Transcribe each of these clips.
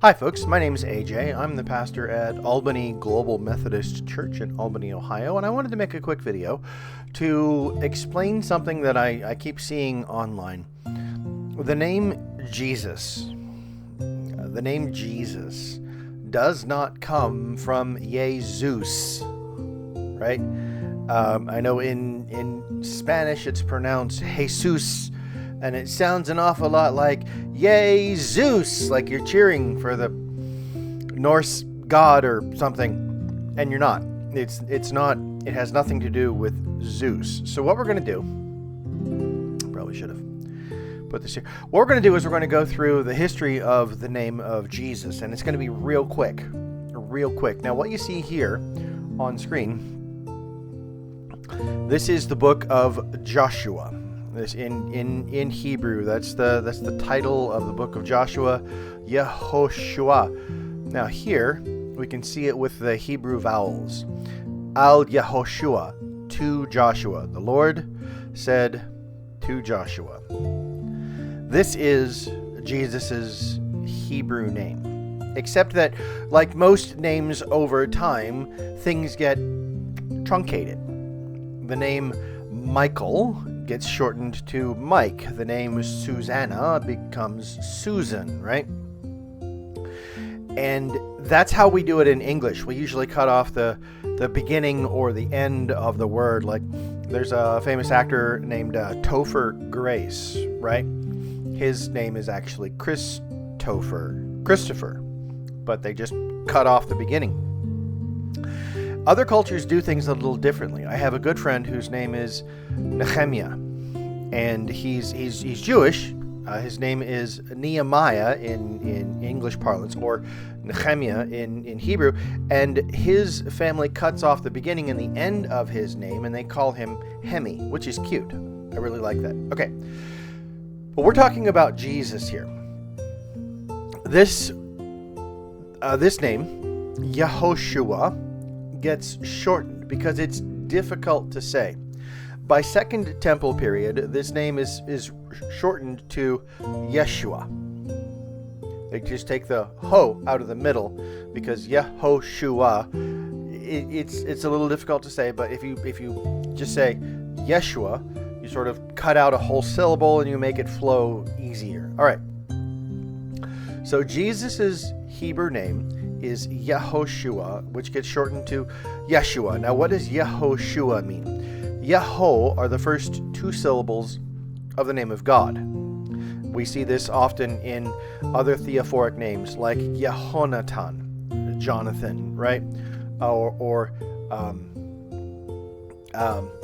Hi folks, my name is AJ. I'm the pastor at Albany Global Methodist Church in Albany, Ohio, and I wanted to make a quick video to explain something that I keep seeing online. The name Jesus does not come from Jesus, right? I know in Spanish it's pronounced Jesus, and it sounds an awful lot like "Yay Zeus," like you're cheering for the Norse god or something, and you're not. It's not. It has nothing to do with Zeus. So what we're going to do, probably should have put this here. What we're going to do is we're going to go through the history of the name of Jesus, and it's going to be real quick. Now, what you see here on screen, this is the book of Joshua. This in Hebrew, that's the title of the book of Joshua, Yehoshua. Now here we can see it with the Hebrew vowels. Al Yehoshua, to Joshua. The Lord said to Joshua. This is Jesus's Hebrew name, except that, like most names over time, things get truncated. The name Michael gets shortened to Mike. The name Susanna becomes Susan, right? And that's how we do it in English. We usually cut off the beginning or the end of the word. Like there's a famous actor named Topher Grace, right? His name is actually Christopher, but they just cut off the beginning. Other cultures do things a little differently. I have a good friend whose name is Nehemiah, and he's Jewish. His name is Nehemiah in English parlance, or Nehemiah in Hebrew, and his family cuts off the beginning and the end of his name, and they call him Hemi, which is cute. I really like that. Okay, but we're talking about Jesus here. This name, Yehoshua, gets shortened because it's difficult to say. By Second Temple period, this name is shortened to Yeshua. They just take the ho out of the middle because Yehoshua, it's a little difficult to say. But if you just say Yeshua, you sort of cut out a whole syllable and you make it flow easier. All right. So Jesus's Hebrew name is Yehoshua, which gets shortened to Yeshua. Now, what does Yehoshua mean? Yeho are the first two syllables of the name of God. We see this often in other theophoric names like Yehonatan, Jonathan, right? Or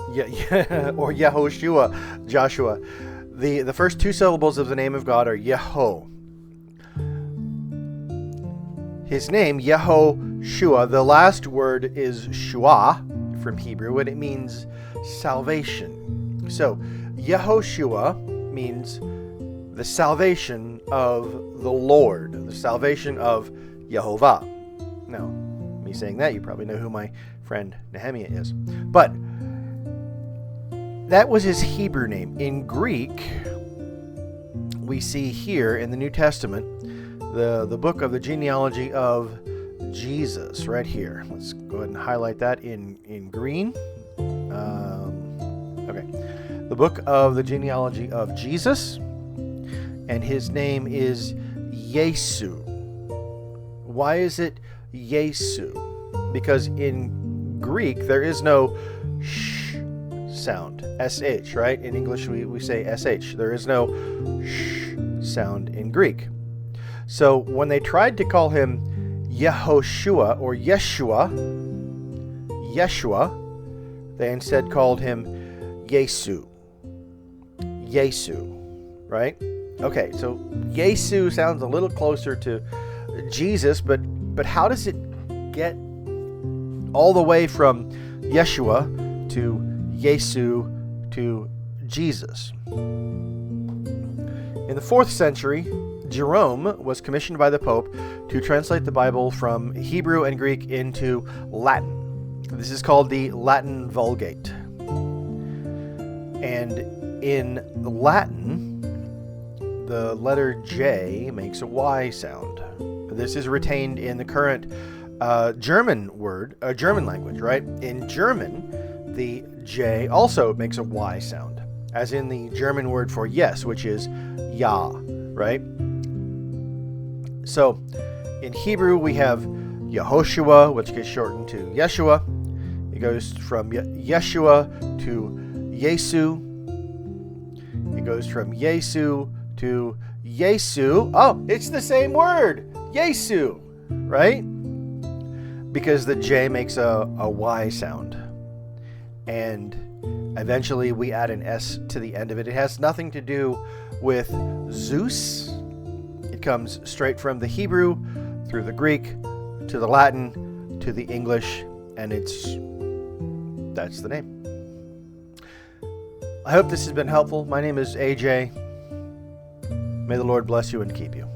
Yehoshua, Joshua. The first two syllables of the name of God are Yeho. His name, Yehoshua, the last word is shua from Hebrew, and it means salvation. So, Yehoshua means the salvation of the Lord, the salvation of Yehovah. Now, me saying that, you probably know who my friend Nehemiah is. But that was his Hebrew name. In Greek, we see here in the New Testament, the book of the genealogy of Jesus, right here. Let's go ahead and highlight that in green. Okay. The book of the genealogy of Jesus, and his name is Yesu. Why is it Yesu? Because in Greek, there is no sh sound, sh, right? In English, we say sh. There is no sh sound in Greek. So when they tried to call him Yehoshua or Yeshua, they instead called him Yesu, right? Okay, so Yesu sounds a little closer to Jesus, but how does it get all the way from Yeshua to Yesu to Jesus? In the 4th century, Jerome was commissioned by the Pope to translate the Bible from Hebrew and Greek into Latin. This is called the Latin Vulgate. And in Latin, the letter J makes a Y sound. This is retained in the current German language, right? In German, the J also makes a Y sound, as in the German word for yes, which is ja, right? So in Hebrew, we have Yehoshua, which gets shortened to Yeshua. It goes from Yeshua to Yesu. It goes from Yesu to Yesu. Oh, it's the same word, Yesu, right? Because the J makes a Y sound. And eventually we add an S to the end of it. It has nothing to do with Zeus. It comes straight from the Hebrew, through the Greek, to the Latin, to the English, and that's the name. I hope this has been helpful. My name is AJ. May the Lord bless you and keep you.